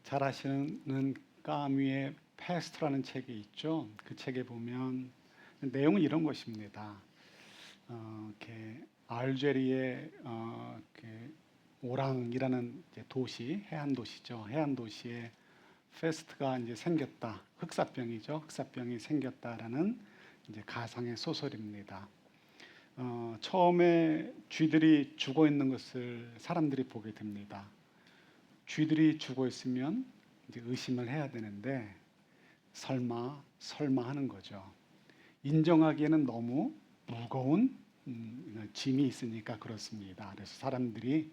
잘 아시는 까뮤의 패스트라는 책이 있죠. 그 책에 보면 내용은 이런 것입니다. 이렇게 알제리의 오랑이라는 이제 도시, 해안 도시죠. 해안 도시에 페스트가 이제 생겼다. 흑사병이죠. 흑사병이 생겼다라는 이제 가상의 소설입니다. 처음에 쥐들이 죽어 있는 것을 사람들이 보게 됩니다. 쥐들이 죽어 있으면 이제 의심을 해야 되는데 설마 하는 거죠. 인정하기에는 너무 무거운 짐이 있으니까 그렇습니다. 그래서 사람들이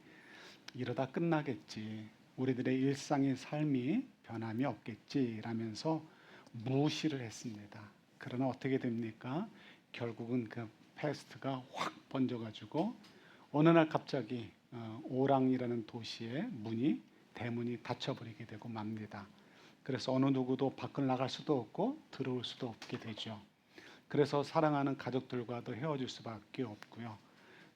이러다 끝나겠지, 우리들의 일상의 삶이 변함이 없겠지라면서 무시를 했습니다. 그러나 어떻게 됩니까? 결국은 그 패스트가 확 번져가지고 어느 날 갑자기 오랑이라는 도시의 대문이 닫혀버리게 되고 맙니다. 그래서 어느 누구도 밖을 나갈 수도 없고 들어올 수도 없게 되죠. 그래서 사랑하는 가족들과도 헤어질 수밖에 없고요.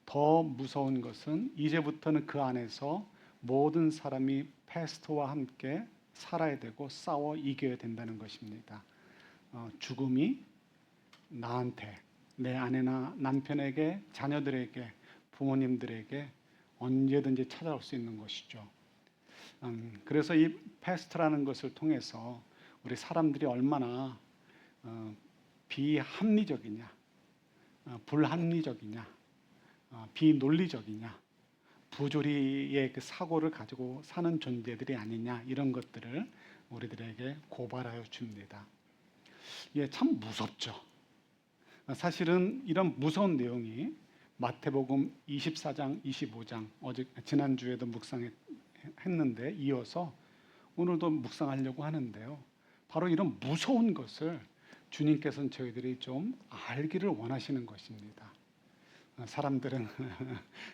더 무서운 것은 이제부터는 그 안에서 모든 사람이 패스트와 함께 살아야 되고 싸워 이겨야 된다는 것입니다. 죽음이 나한테, 내 아내나 남편에게, 자녀들에게, 부모님들에게 언제든지 찾아올 수 있는 것이죠. 그래서 이 패스트라는 것을 통해서 우리 사람들이 얼마나 비합리적이냐, 불합리적이냐, 비논리적이냐, 부조리의 그 사고를 가지고 사는 존재들이 아니냐, 이런 것들을 우리들에게 고발하여 줍니다. 이게 참 무섭죠. 사실은 이런 무서운 내용이 마태복음 24장, 25장, 지난주에도 묵상했는데 이어서 오늘도 묵상하려고 하는데요. 바로 이런 무서운 것을 주님께서는 저희들이 좀 알기를 원하시는 것입니다. 사람들은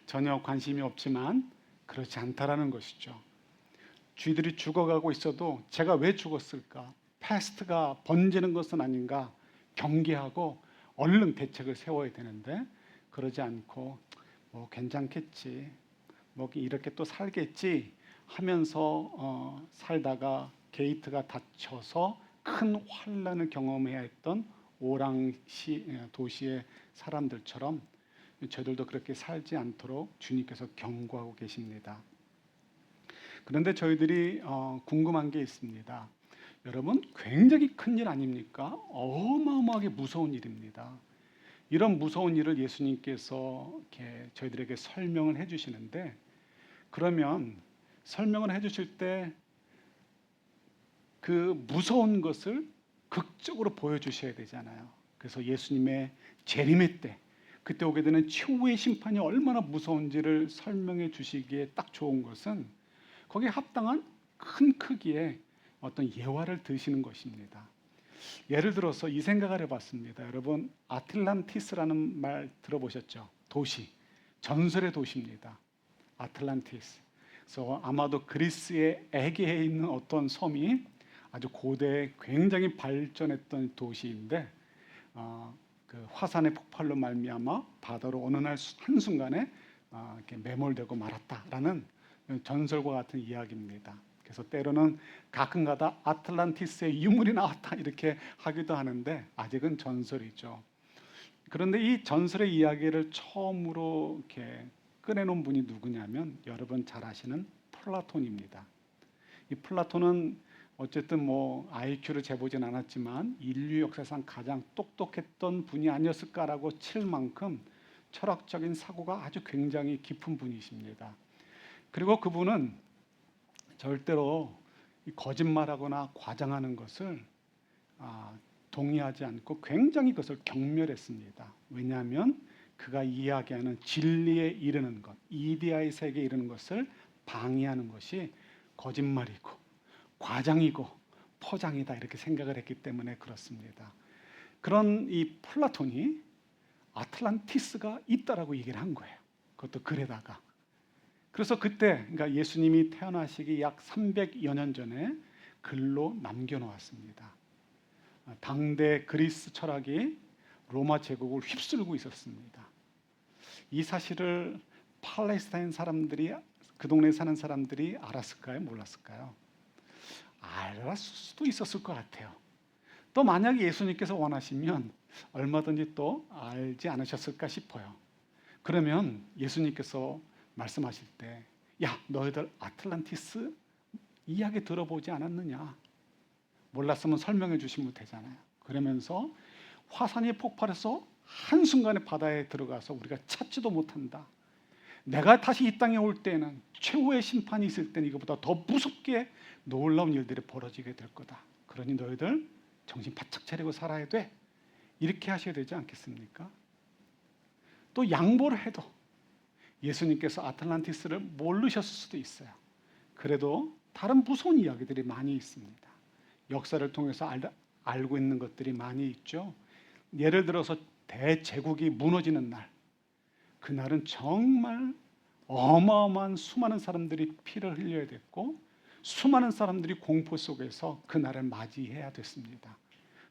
전혀 관심이 없지만 그렇지 않다라는 것이죠. 쥐들이 죽어가고 있어도 제가 왜 죽었을까? 패스트가 번지는 것은 아닌가? 경계하고 얼른 대책을 세워야 되는데 그러지 않고 뭐 괜찮겠지, 뭐 이렇게 또 살겠지 하면서 살다가 게이트가 닫혀서 큰 환란을 경험해야 했던 오랑 도시의 사람들처럼 저희들도 그렇게 살지 않도록 주님께서 경고하고 계십니다. 그런데 저희들이 궁금한 게 있습니다. 여러분, 굉장히 큰 일 아닙니까? 어마어마하게 무서운 일입니다. 이런 무서운 일을 예수님께서 이렇게 저희들에게 설명을 해주시는데, 그러면 설명을 해주실 때 그 무서운 것을 극적으로 보여주셔야 되잖아요. 그래서 예수님의 재림의 때, 그때 오게 되는 최후의 심판이 얼마나 무서운지를 설명해 주시기에 딱 좋은 것은 거기에 합당한 큰 크기의 어떤 예화를 드시는 것입니다. 예를 들어서 이 생각을 해봤습니다. 여러분, 아틀란티스라는 말 들어보셨죠? 도시, 전설의 도시입니다. 아틀란티스. 그래서 아마도 그리스의 에게에 있는 어떤 섬이 아주 고대, 굉장히 발전했던 도시인데 그 화산의 폭발로 말미암아 바다로 어느 날 한순간에 이렇게 매몰되고 말았다라는 전설과 같은 이야기입니다. 그래서 때로는 가끔가다 아틀란티스의 유물이 나왔다 이렇게 하기도 하는데 아직은 전설이죠. 그런데 이 전설의 이야기를 처음으로 이렇게 꺼내놓은 분이 누구냐면 여러분 잘 아시는 플라톤입니다. 이 플라톤은 어쨌든 뭐 IQ를 재보진 않았지만 인류 역사상 가장 똑똑했던 분이 아니었을까라고 칠 만큼 철학적인 사고가 아주 굉장히 깊은 분이십니다. 그리고 그분은 절대로 거짓말하거나 과장하는 것을 동의하지 않고 굉장히 그것을 경멸했습니다. 왜냐하면 그가 이야기하는 진리에 이르는 것, 이데아의 세계에 이르는 것을 방해하는 것이 거짓말이고 과장이고 포장이다 이렇게 생각을 했기 때문에 그렇습니다. 그런 이 플라톤이 아틀란티스가 있다라고 얘기를 한 거예요. 그것도 글에다가. 그래서 그때 그러니까 예수님이 태어나시기 약 300여 년 전에 글로 남겨놓았습니다. 당대 그리스 철학이 로마 제국을 휩쓸고 있었습니다. 이 사실을 팔레스타인 사람들이, 그 동네에 사는 사람들이 알았을까요? 몰랐을까요? 알았을 수도 있었을 것 같아요. 또 만약에 예수님께서 원하시면 얼마든지 또 알지 않으셨을까 싶어요. 그러면 예수님께서 말씀하실 때, 야, 너희들 아틀란티스 이야기 들어보지 않았느냐? 몰랐으면 설명해 주시면 되잖아요. 그러면서 화산이 폭발해서 한순간에 바다에 들어가서 우리가 찾지도 못한다. 내가 다시 이 땅에 올 때는 최후의 심판이 있을 때는 이거보다 더 무섭게 놀라운 일들이 벌어지게 될 거다. 그러니 너희들 정신 바짝 차리고 살아야 돼. 이렇게 하셔야 되지 않겠습니까? 또 양보를 해도 예수님께서 아틀란티스를 모르셨을 수도 있어요. 그래도 다른 무서운 이야기들이 많이 있습니다. 역사를 통해서 알고 있는 것들이 많이 있죠. 예를 들어서 대제국이 무너지는 날, 그날은 정말 어마어마한 수많은 사람들이 피를 흘려야 됐고 수많은 사람들이 공포 속에서 그날을 맞이해야 됐습니다.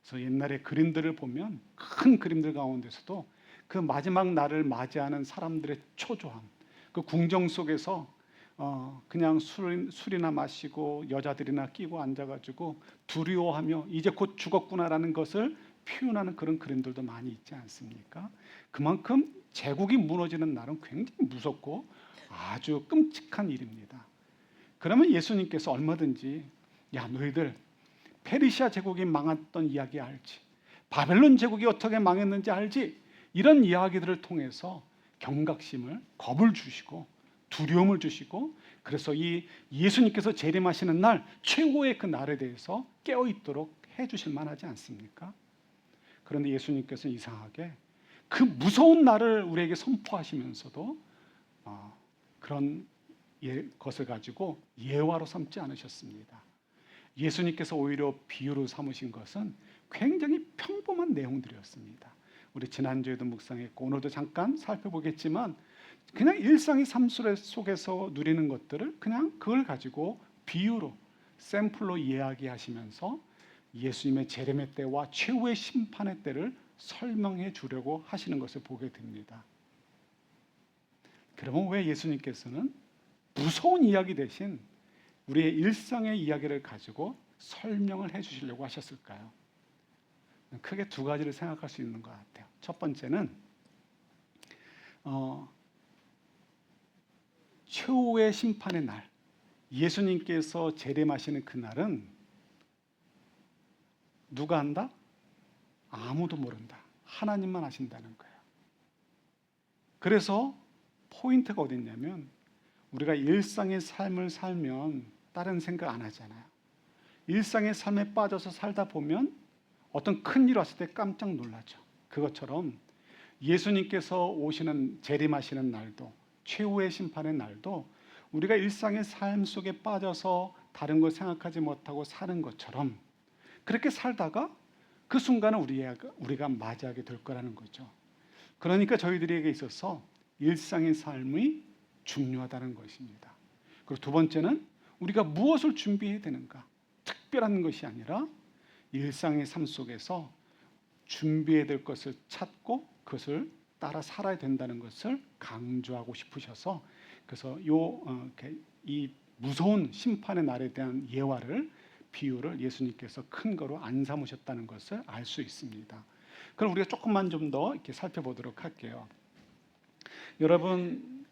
그래서 옛날에 그림들을 보면 큰 그림들 가운데서도 그 마지막 날을 맞이하는 사람들의 초조함, 그 궁정 속에서 그냥 술이나 마시고 여자들이나 끼고 앉아가지고 두려워하며 이제 곧 죽었구나라는 것을 표현하는 그런 그림들도 많이 있지 않습니까? 그만큼 제국이 무너지는 날은 굉장히 무섭고 아주 끔찍한 일입니다. 그러면 예수님께서 얼마든지 야, 너희들 페르시아 제국이 망했던 이야기 알지? 바벨론 제국이 어떻게 망했는지 알지? 이런 이야기들을 통해서 경각심을, 겁을 주시고 두려움을 주시고, 그래서 이 예수님께서 재림하시는 날, 최고의 그 날에 대해서 깨어있도록 해주실 만하지 않습니까? 그런데 예수님께서는 이상하게 그 무서운 날을 우리에게 선포하시면서도 그런 것을 가지고 예화로 삼지 않으셨습니다. 예수님께서 오히려 비유로 삼으신 것은 굉장히 평범한 내용들이었습니다. 우리 지난주에도 묵상했고 오늘도 잠깐 살펴보겠지만 그냥 일상의 삶 속에서 누리는 것들을 그냥 그걸 가지고 비유로, 샘플로 이야기하시면서 예수님의 재림의 때와 최후의 심판의 때를 설명해 주려고 하시는 것을 보게 됩니다. 그러면 왜 예수님께서는 무서운 이야기 대신 우리의 일상의 이야기를 가지고 설명을 해 주시려고 하셨을까요? 크게 두 가지를 생각할 수 있는 것 같아요. 첫 번째는 최후의 심판의 날, 예수님께서 재림하시는 그날은 누가 한다? 아무도 모른다. 하나님만 아신다는 거예요. 그래서 포인트가 어디 있냐면 우리가 일상의 삶을 살면 다른 생각 안 하잖아요. 일상의 삶에 빠져서 살다 보면 어떤 큰일 왔을 때 깜짝 놀라죠. 그것처럼 예수님께서 오시는 재림하시는 날도, 최후의 심판의 날도 우리가 일상의 삶 속에 빠져서 다른 걸 생각하지 못하고 사는 것처럼 그렇게 살다가 그 순간을 우리가 맞이하게 될 거라는 거죠. 그러니까 저희들에게 있어서 일상의 삶이 중요하다는 것입니다. 그리고 두 번째는 우리가 무엇을 준비해야 되는가? 특별한 것이 아니라 일상의 삶 속에서 준비해야 될 것을 찾고 그것을 따라 살아야 된다는 것을 강조하고 싶으셔서 그래서 이 무서운 심판의 날에 대한 예화를 비유를 예수님께서 큰 거로 안 삼으셨다는 것을 알 수 있습니다. 그럼 우리가 조금만 좀 더 이렇게 살펴보도록 할게요. 여러분,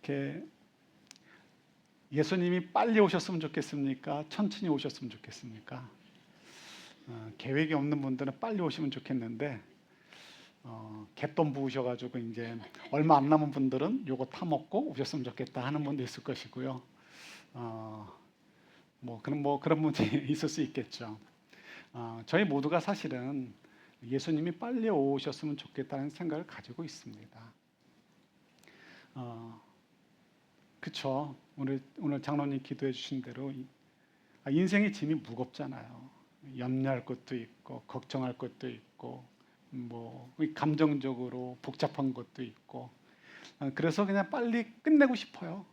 예수님이 빨리 오셨으면 좋겠습니까? 천천히 오셨으면 좋겠습니까? 계획이 없는 분들은 빨리 오시면 좋겠는데 갯돈 부으셔가지고 이제 얼마 안 남은 분들은 요거 타 먹고 오셨으면 좋겠다 하는 분도 있을 것이고요. 그런 분이 있을 수 있겠죠. 저희 모두가 사실은 예수님이 빨리 오셨으면 좋겠다는 생각을 가지고 있습니다. 그렇죠. 오늘 장로님 기도해 주신 대로 인생의 짐이 무겁잖아요. 염려할 것도 있고 걱정할 것도 있고 감정적으로 복잡한 것도 있고 그래서 그냥 빨리 끝내고 싶어요.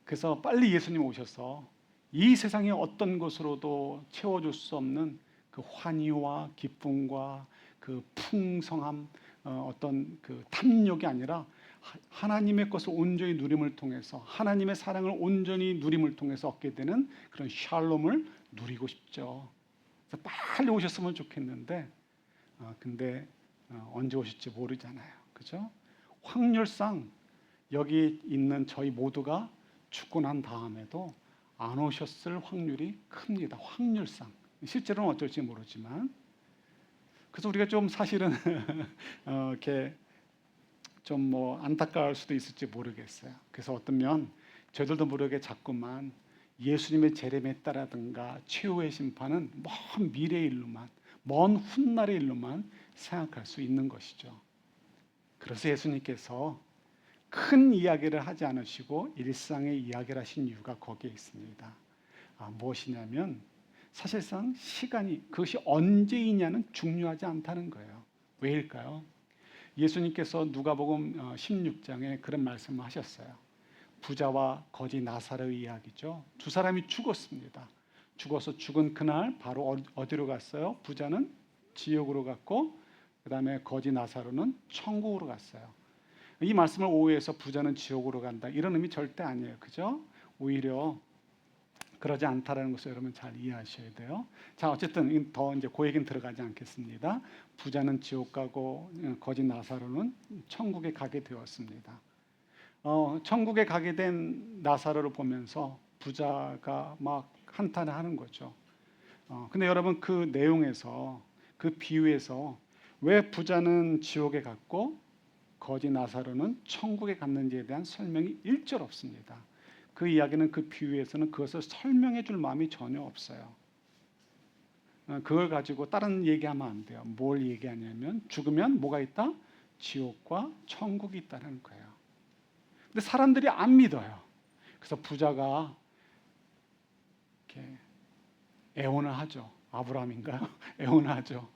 그래서 빨리 예수님 오셔서 이 세상의 어떤 것으로도 채워줄 수 없는 그 환희와 기쁨과 그 풍성함, 어떤 그 탐욕이 아니라 하나님의 것을 온전히 누림을 통해서 하나님의 사랑을 온전히 누림을 통해서 얻게 되는 그런 샬롬을 누리고 싶죠. 그래서 빨리 오셨으면 좋겠는데 근데 언제 오실지 모르잖아요. 그죠? 확률상 여기 있는 저희 모두가 죽고 난 다음에도 안 오셨을 확률이 큽니다. 확률상. 실제로는 어떨지 모르지만. 그래서 우리가 좀 사실은 이렇게 좀 뭐 안타까울 수도 있을지 모르겠어요. 그래서 어떤 면 저희들도 모르게 자꾸만 예수님의 재림했다라든가 최후의 심판은 먼 미래의 일로만, 먼 훗날의 일로만 생각할 수 있는 것이죠. 그래서 예수님께서 큰 이야기를 하지 않으시고 일상의 이야기를 하신 이유가 거기에 있습니다. 무엇이냐면 사실상 시간이 그것이 언제이냐는 중요하지 않다는 거예요. 왜일까요? 예수님께서 누가복음 16장에 그런 말씀을 하셨어요. 부자와 거지 나사로의 이야기죠. 두 사람이 죽었습니다. 죽어서 죽은 그날 바로 어디로 갔어요? 부자는 지옥으로 갔고 그 다음에 거지 나사로는 천국으로 갔어요. 이 말씀을 오해해서 부자는 지옥으로 간다 이런 의미 절대 아니에요. 그죠? 오히려 그러지 않다라는 것을 여러분 잘 이해하셔야 돼요. 자, 어쨌든 더 이제 그 얘기는 들어가지 않겠습니다. 부자는 지옥 가고 거지 나사로는 천국에 가게 되었습니다. 천국에 가게 된 나사로를 보면서 부자가 막 한탄을 하는 거죠. 근데 여러분 그 내용에서 그 비유에서 왜 부자는 지옥에 갔고 거지 나사로는 천국에 갔는지에 대한 설명이 1절 없습니다. 그 이야기는 그 비유에서는 그것을 설명해 줄 마음이 전혀 없어요. 그걸 가지고 다른 얘기하면 안 돼요. 뭘 얘기하냐면 죽으면 뭐가 있다? 지옥과 천국이 있다는 거예요. 근데 사람들이 안 믿어요. 그래서 부자가 이렇게 애원을 하죠. 아브라함인가요? 애원을 하죠.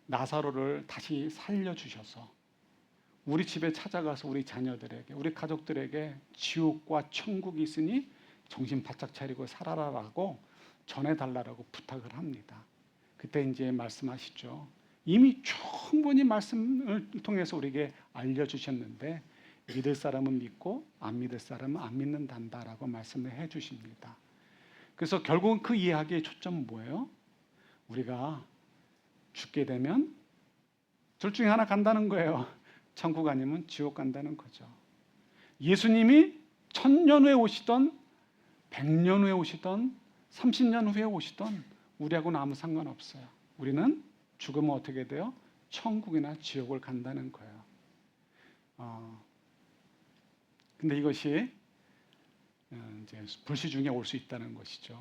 나사로를 다시 살려주셔서 우리 집에 찾아가서 우리 자녀들에게, 우리 가족들에게 지옥과 천국이 있으니 정신 바짝 차리고 살아라라고 전해달라고 부탁을 합니다. 그때 이제 말씀하시죠. 이미 충분히 말씀을 통해서 우리에게 알려주셨는데 믿을 사람은 믿고 안 믿을 사람은 안 믿는단다라고 말씀을 해주십니다. 그래서 결국은 그 이야기의 초점은 뭐예요? 우리가 죽게 되면 둘 중에 하나 간다는 거예요. 천국 아니면 지옥 간다는 거죠. 예수님이 1000년 후에 오시던 100년 후에 오시던 30년 후에 오시던 우리하고는 아무 상관없어요. 우리는 죽으면 어떻게 돼요? 천국이나 지옥을 간다는 거예요. 근데 이것이 이제 불시 중에 올 수 있다는 것이죠.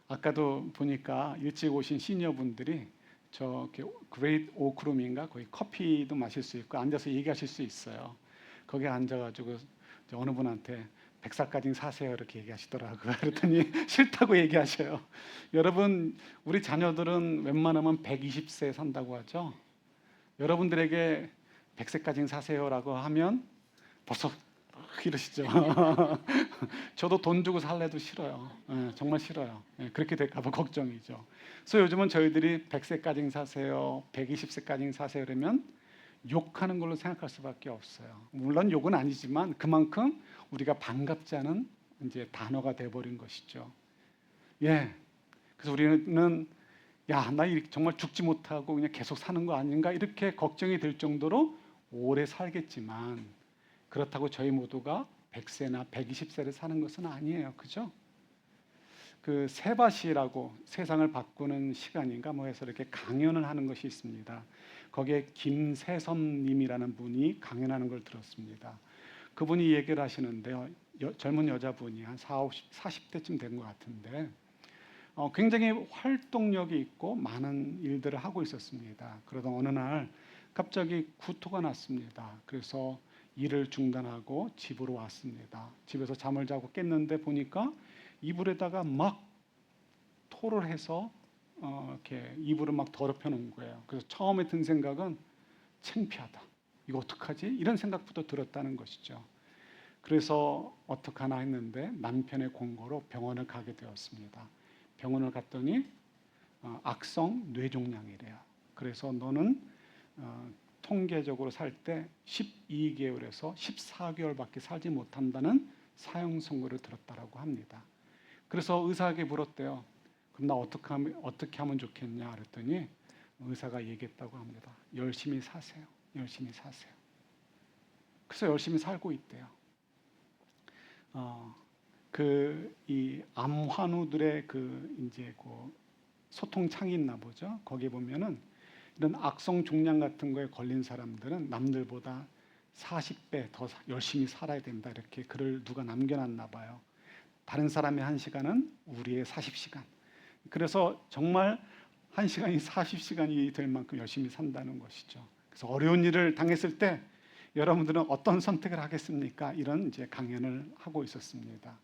아까도 보니까 일찍 오신 시니어분들이 저 그레이트 오크룸인가 거기 커피도 마실 수 있고 앉아서 얘기하실 수 있어요. 거기에 앉아가지고 어느 분한테 100살까지 사세요 이렇게 얘기하시더라고요. 그랬더니 싫다고 얘기하셔요. 여러분 우리 자녀들은 웬만하면 120세 산다고 하죠. 여러분들에게 100세까지 사세요라고 하면 벌써 이러시죠. 저도 돈 주고 살래도 싫어요. 정말 싫어요. 그렇게 될까 봐 걱정이죠. 그래서 요즘은 저희들이 100세까지 사세요, 120세까지 사세요 그러면 욕하는 걸로 생각할 수밖에 없어요. 물론 욕은 아니지만 그만큼 우리가 반갑지 않은 이제 단어가 돼버린 것이죠. 예. 그래서 우리는 야, 나 정말 죽지 못하고 그냥 계속 사는 거 아닌가 이렇게 걱정이 될 정도로 오래 살겠지만 그렇다고 저희 모두가 100세나 120세를 사는 것은 아니에요. 그죠? 그 세바시라고 세상을 바꾸는 시간인가 뭐 해서 이렇게 강연을 하는 것이 있습니다. 거기에 김세선님이라는 분이 강연하는 걸 들었습니다. 그분이 얘기를 하시는데요. 젊은 여자분이 한 40대쯤 된 것 같은데 굉장히 활동력이 있고 많은 일들을 하고 있었습니다. 그러던 어느 날 갑자기 구토가 났습니다. 그래서 일을 중단하고 집으로 왔습니다. 집에서 잠을 자고 깼는데 보니까 이불에다가 막 토를 해서 이렇게 이불을 막 더럽혀 놓은 거예요. 그래서 처음에 든 생각은 창피하다. 이거 어떡하지? 이런 생각부터 들었다는 것이죠. 그래서 어떡하나 했는데 남편의 권고로 병원을 가게 되었습니다. 병원을 갔더니 악성 뇌종양이래요. 그래서 너는 통계적으로 살 때 12개월에서 14개월밖에 살지 못한다는 사형 선고를 들었다라고 합니다. 그래서 의사에게 물었대요. 그럼 나 어떻게 하면 좋겠냐 그랬더니 의사가 얘기했다고 합니다. 열심히 사세요. 열심히 사세요. 그래서 열심히 살고 있대요. 이 암환우들의 이제 소통 창이 있나 보죠. 거기에 보면은 이런 악성 종양 같은 거에 걸린 사람들은 남들보다 40배 더 열심히 살아야 된다 이렇게 글을 누가 남겨놨나 봐요. 다른 사람의 1시간은 우리의 40시간. 그래서 정말 1시간이 40시간이 될 만큼 열심히 산다는 것이죠. 그래서 어려운 일을 당했을 때 여러분들은 어떤 선택을 하겠습니까? 이런 이제 강연을 하고 있었습니다.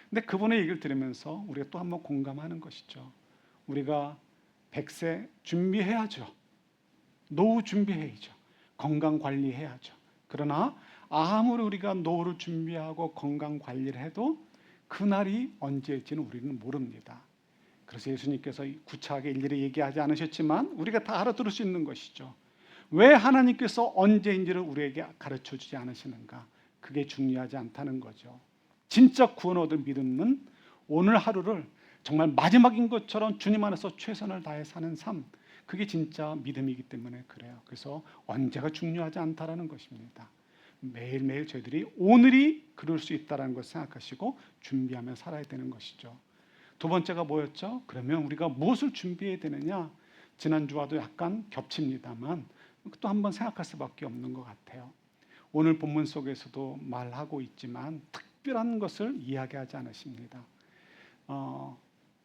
근데 그분의 얘기를 들으면서 우리가 또 한번 공감하는 것이죠. 우리가 100세 준비해야죠. 노후 준비해야죠. 건강 관리해야죠. 그러나 아무리 우리가 노후를 준비하고 건강 관리를 해도 그날이 언제일지는 우리는 모릅니다. 그래서 예수님께서 구차하게 일일이 얘기하지 않으셨지만 우리가 다 알아들을 수 있는 것이죠. 왜 하나님께서 언제인지를 우리에게 가르쳐 주지 않으시는가? 그게 중요하지 않다는 거죠. 진짜 구원 얻을 믿음은 오늘 하루를 정말 마지막인 것처럼 주님 안에서 최선을 다해 사는 삶, 그게 진짜 믿음이기 때문에 그래요. 그래서 언제가 중요하지 않다라는 것입니다. 매일매일 저희들이 오늘이 그럴 수 있다는 것을 생각하시고 준비하며 살아야 되는 것이죠. 두 번째가 뭐였죠? 그러면 우리가 무엇을 준비해야 되느냐? 지난주와도 약간 겹칩니다만 또 한번 생각할 수밖에 없는 것 같아요. 오늘 본문 속에서도 말하고 있지만 특별한 것을 이야기하지 않으십니다.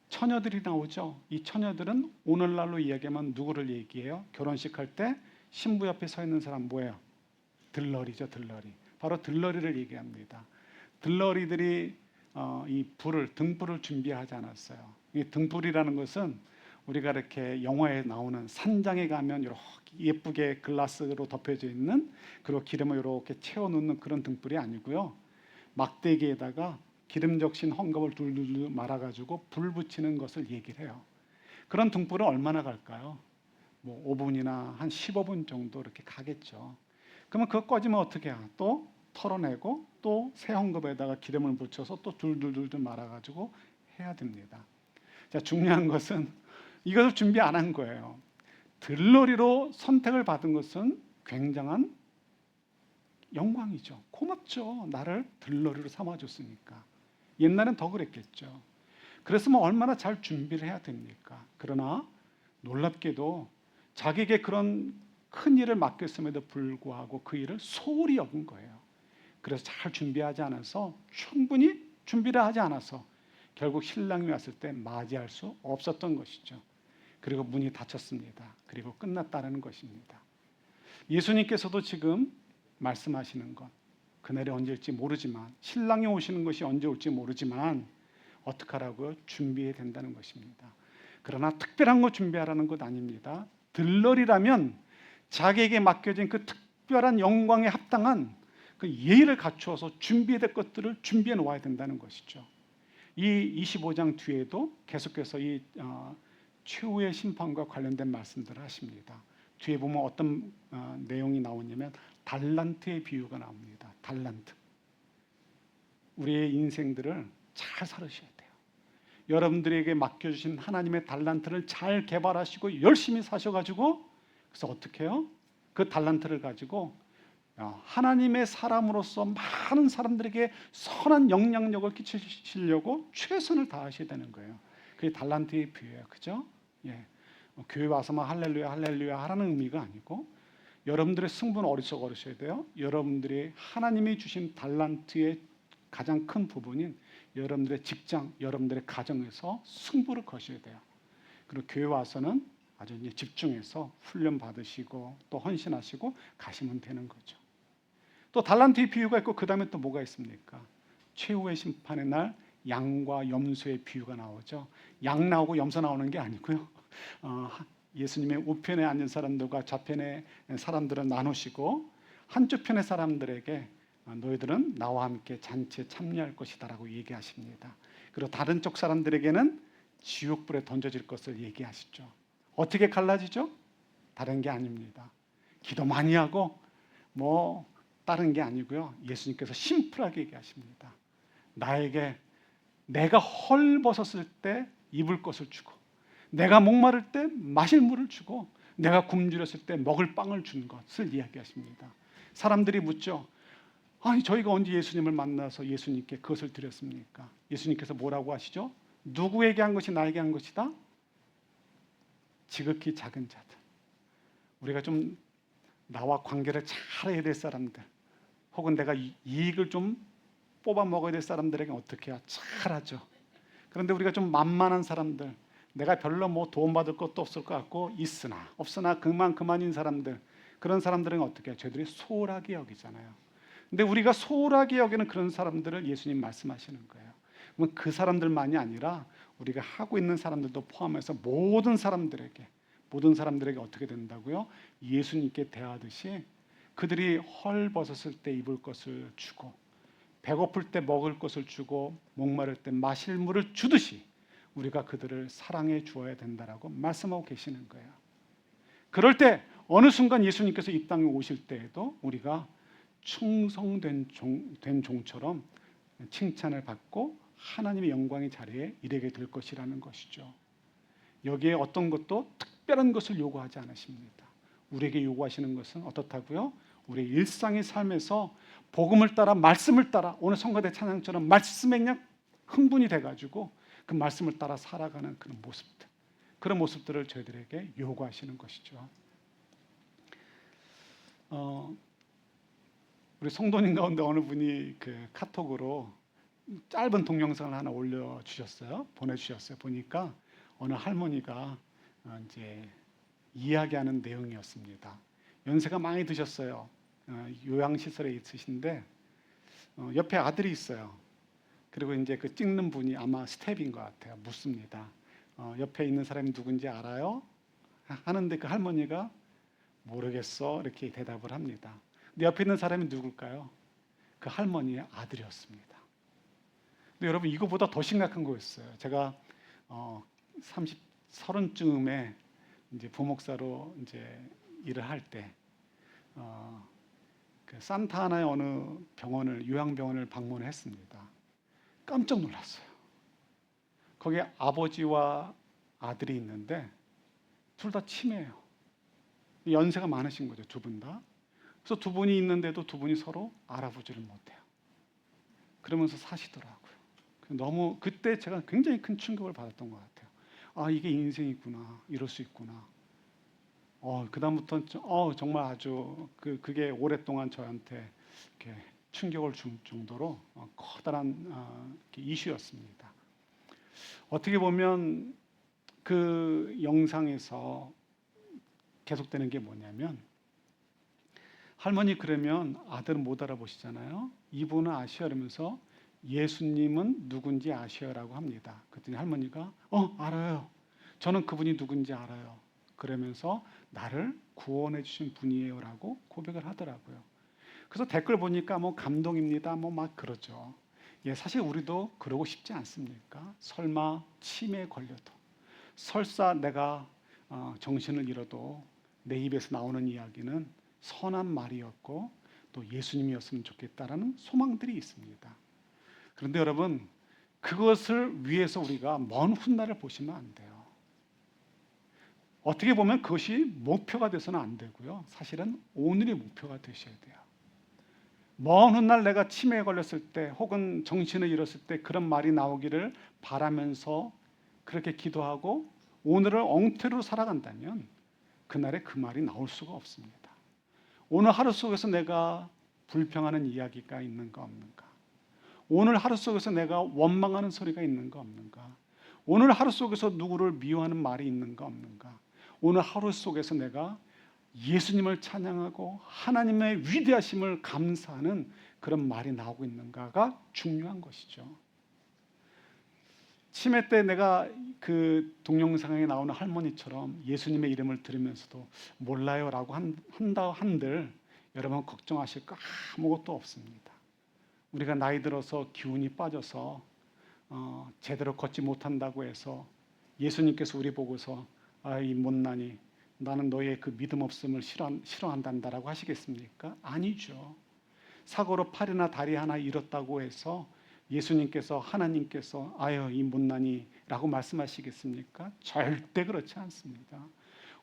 처녀들이 나오죠. 이 처녀들은 오늘날로 이야기하면 누구를 얘기해요? 결혼식 할 때 신부 옆에 서 있는 사람 뭐예요? 들러리죠, 들러리. 바로 들러리를 얘기합니다. 들러리들이 이 등불을 준비하지 않았어요. 이 등불이라는 것은 우리가 이렇게 영화에 나오는 산장에 가면 이렇게 예쁘게 글라스로 덮여져 있는, 그리고 기름을 이렇게 채워 놓는 그런 등불이 아니고요. 막대기에다가 기름 적신 헝겊을 둘둘 말아가지고 불 붙이는 것을 얘기를 해요. 그런 등불은 얼마나 갈까요? 5분이나 한 15분 정도 이렇게 가겠죠. 그러면 그거 꺼지면 어떻게 해요? 또 털어내고 또 새 헝겊에다가 기름을 붙여서 또 둘둘 말아가지고 해야 됩니다. 자, 중요한 것은 이것을 준비 안 한 거예요. 들러리로 선택을 받은 것은 굉장한 영광이죠. 고맙죠. 나를 들러리로 삼아줬으니까. 옛날엔 더 그랬겠죠. 그랬으면 얼마나 잘 준비를 해야 됩니까? 그러나 놀랍게도 자기에게 그런 큰 일을 맡겼음에도 불구하고 그 일을 소홀히 여긴 거예요. 그래서 잘 준비하지 않아서, 충분히 준비를 하지 않아서 결국 신랑이 왔을 때 맞이할 수 없었던 것이죠. 그리고 문이 닫혔습니다. 그리고 끝났다는 것입니다. 예수님께서도 지금 말씀하시는 것, 그날이 언제일지 모르지만, 신랑이 오시는 것이 언제 올지 모르지만 어떻게 하라고요? 준비해야 된다는 것입니다. 그러나 특별한 거 준비하라는 것 아닙니다. 들러리라면 자기에게 맡겨진 그 특별한 영광에 합당한 그 예의를 갖추어서 준비해야 될 것들을 준비해 놓아야 된다는 것이죠. 이 25장 뒤에도 계속해서 이 최후의 심판과 관련된 말씀들을 하십니다. 뒤에 보면 어떤 내용이 나오냐면 달란트의 비유가 나옵니다. 달란트. 우리의 인생들을 잘 살으셔야 돼요. 여러분들에게 맡겨주신 하나님의 달란트를 잘 개발하시고 열심히 사셔가지고, 그래서 어떻게 해요? 그 달란트를 가지고 하나님의 사람으로서 많은 사람들에게 선한 영향력을 끼치시려고 최선을 다하셔야 되는 거예요. 그게 달란트의 비유예요. 그죠? 예. 교회 와서만 할렐루야 할렐루야 하라는 의미가 아니고, 여러분들의 승부는 어리석어셔야 돼요. 여러분들이 하나님이 주신 달란트의 가장 큰 부분인 여러분들의 직장, 여러분들의 가정에서 승부를 거셔야 돼요. 그리고 교회 와서는 아주 이제 집중해서 훈련 받으시고 또 헌신하시고 가시면 되는 거죠. 또 달란트의 비유가 있고, 그 다음에 또 뭐가 있습니까? 최후의 심판의 날 양과 염소의 비유가 나오죠. 양 나오고 염소 나오는 게 아니고요. 예수님의 우편에 앉은 사람들과 좌편의 사람들은 나누시고, 한쪽 편의 사람들에게 너희들은 나와 함께 잔치에 참여할 것이다라고 얘기하십니다. 그리고 다른 쪽 사람들에게는 지옥불에 던져질 것을 얘기하시죠. 어떻게 갈라지죠? 다른 게 아닙니다. 기도 많이 하고 뭐 다른 게 아니고요. 예수님께서 심플하게 얘기하십니다. 나에게 내가 헐벗었을 때 입을 것을 주고, 내가 목마를 때 마실 물을 주고, 내가 굶주렸을 때 먹을 빵을 준 것을 이야기하십니다. 사람들이 묻죠. 아니, 저희가 언제 예수님을 만나서 예수님께 그것을 드렸습니까? 예수님께서 뭐라고 하시죠? 누구에게 한 것이 나에게 한 것이다? 지극히 작은 자들. 우리가 좀 나와 관계를 잘해야 될 사람들, 혹은 내가 이익을 좀 뽑아 먹어야 될 사람들에게 어떻게 해야 잘하죠. 그런데 우리가 좀 만만한 사람들, 내가 별로 뭐 도움받을 것도 없을 것 같고 있으나 없으나 그만인 사람들, 그런 사람들은 어떻게 해요? 저희들이 소홀하게 여기잖아요. 근데 우리가 소홀하게 여기는 그런 사람들을 예수님 말씀하시는 거예요. 그러면 그 사람들만이 아니라 우리가 하고 있는 사람들도 포함해서 모든 사람들에게 어떻게 된다고요? 예수님께 대하듯이 그들이 헐벗었을 때 입을 것을 주고, 배고플 때 먹을 것을 주고, 목마를 때 마실 물을 주듯이 우리가 그들을 사랑해 주어야 된다라고 말씀하고 계시는 거예요. 그럴 때 어느 순간 예수님께서 이 땅에 오실 때에도 우리가 충성된 종처럼 칭찬을 받고 하나님의 영광의 자리에 이르게 될 것이라는 것이죠. 여기에 어떤 것도 특별한 것을 요구하지 않으십니다. 우리에게 요구하시는 것은 어떻다고요? 우리 일상의 삶에서 복음을 따라, 말씀을 따라, 오늘 성가대 찬양처럼 말씀에 그냥 흥분이 돼가지고 그 말씀을 따라 살아가는 그런 모습들을 저희들에게 요구하시는 것이죠. 우리 성도님 가운데 어느 분이 그 카톡으로 짧은 동영상을 하나 보내주셨어요. 보니까 어느 할머니가 이제 이야기하는 내용이었습니다. 연세가 많이 드셨어요. 요양시설에 있으신데 옆에 아들이 있어요. 그리고 이제 그 찍는 분이 아마 스텝인 것 같아요. 묻습니다. 옆에 있는 사람이 누군지 알아요? 하는데 그 할머니가 모르겠어 이렇게 대답을 합니다. 근데 옆에 있는 사람이 누굴까요? 그 할머니의 아들이었습니다. 근데 여러분, 이거보다 더 심각한 거였어요. 제가 30쯤에 이제 부목사로 이제 일을 할 때 그 산타하나의 어느 요양병원을 방문했습니다. 깜짝 놀랐어요. 거기에 아버지와 아들이 있는데 둘 다 치매예요. 연세가 많으신 거죠, 두 분 다. 그래서 두 분이 있는데도 두 분이 서로 알아보지를 못해요. 그러면서 사시더라고요. 너무 그때 제가 굉장히 큰 충격을 받았던 것 같아요. 아, 이게 인생이구나, 이럴 수 있구나. 그다음부터는 정말 아주 그게 오랫동안 저한테 이렇게 충격을 줄 정도로 커다란 이슈였습니다. 어떻게 보면 그 영상에서 계속되는 게 뭐냐면, 할머니 그러면 아들은 못 알아보시잖아요. 이분은 아시어 이러면서 예수님은 누군지 아시어라고 합니다. 그랬더니 할머니가 알아요. 저는 그분이 누군지 알아요. 그러면서 나를 구원해 주신 분이에요라고 고백을 하더라고요. 그래서 댓글 보니까 뭐 감동입니다, 뭐 막 그러죠. 예, 사실 우리도 그러고 싶지 않습니까? 설마 치매에 걸려도, 설사 내가 정신을 잃어도 내 입에서 나오는 이야기는 선한 말이었고 또 예수님이었으면 좋겠다라는 소망들이 있습니다. 그런데 여러분, 그것을 위해서 우리가 먼 훗날을 보시면 안 돼요. 어떻게 보면 그것이 목표가 돼서는 안 되고요. 사실은 오늘이 목표가 되셔야 돼요. 먼 훗날 내가 치매에 걸렸을 때 혹은 정신을 잃었을 때 그런 말이 나오기를 바라면서 그렇게 기도하고 오늘을 엉터리로 살아간다면 그날에 그 말이 나올 수가 없습니다. 오늘 하루 속에서 내가 불평하는 이야기가 있는가 없는가? 오늘 하루 속에서 내가 원망하는 소리가 있는가 없는가? 오늘 하루 속에서 누구를 미워하는 말이 있는가 없는가? 오늘 하루 속에서 내가 예수님을 찬양하고 하나님의 위대하심을 감사하는 그런 말이 나오고 있는가가 중요한 것이죠. 치매 때 내가 그 동영상에 나오는 할머니처럼 예수님의 이름을 들으면서도 몰라요라고 한다 한들 여러분 걱정하실 거 아무것도 없습니다. 우리가 나이 들어서 기운이 빠져서 제대로 걷지 못한다고 해서 예수님께서 우리 보고서 이 못나니 나는 너의 그 믿음 없음을 싫어한단다라고 하시겠습니까? 아니죠. 사고로 팔이나 다리 하나 잃었다고 해서 예수님께서 하나님께서 아유 이 못난이라고 말씀하시겠습니까? 절대 그렇지 않습니다.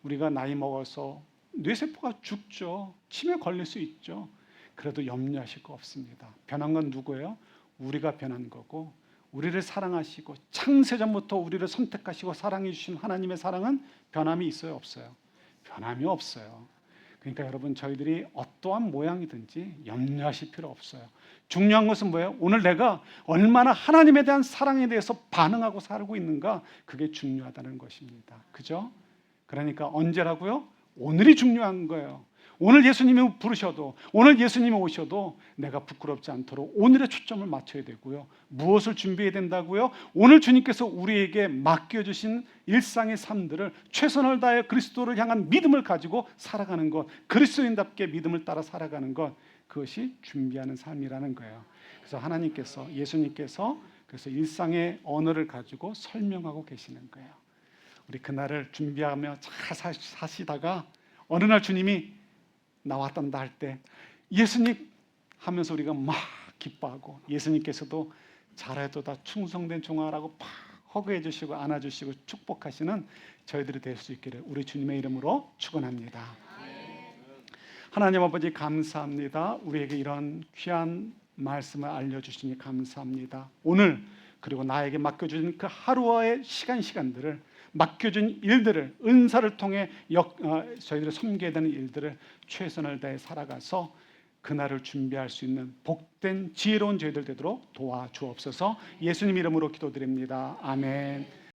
우리가 나이 먹어서 뇌세포가 죽죠. 치매 걸릴 수 있죠. 그래도 염려하실 거 없습니다. 변한 건 누구예요? 우리가 변한 거고, 우리를 사랑하시고 창세전부터 우리를 선택하시고 사랑해 주신 하나님의 사랑은 변함이 있어요, 없어요? 변함이 없어요. 그러니까 여러분, 저희들이 어떠한 모양이든지 염려하실 필요 없어요. 중요한 것은 뭐예요? 오늘 내가 얼마나 하나님에 대한 사랑에 대해서 반응하고 살고 있는가, 그게 중요하다는 것입니다. 그죠? 그러니까 언제라고요? 오늘이 중요한 거예요. 오늘 예수님이 부르셔도, 오늘 예수님이 오셔도 내가 부끄럽지 않도록 오늘의 초점을 맞춰야 되고요. 무엇을 준비해야 된다고요? 오늘 주님께서 우리에게 맡겨주신 일상의 삶들을 최선을 다해 그리스도를 향한 믿음을 가지고 살아가는 것, 그리스도인답게 믿음을 따라 살아가는 것, 그것이 준비하는 삶이라는 거예요. 그래서 하나님께서, 예수님께서 그래서 일상의 언어를 가지고 설명하고 계시는 거예요. 우리 그날을 준비하며 잘 사시다가 어느 날 주님이 나왔단다 할 때 예수님 하면서 우리가 막 기뻐하고, 예수님께서도 잘해도다 충성된 종아라고 팍 허그해 주시고 안아주시고 축복하시는 저희들이 될 수 있기를 우리 주님의 이름으로 축원합니다. 하나님 아버지 감사합니다. 우리에게 이런 귀한 말씀을 알려주시니 감사합니다. 오늘 그리고 나에게 맡겨주신 그 하루의 시간들을, 맡겨준 일들을, 은사를 통해 저희들이 섬겨야 되는 일들을 최선을 다해 살아가서 그날을 준비할 수 있는 복된 지혜로운 저희들 되도록 도와주옵소서. 예수님 이름으로 기도드립니다. 아멘.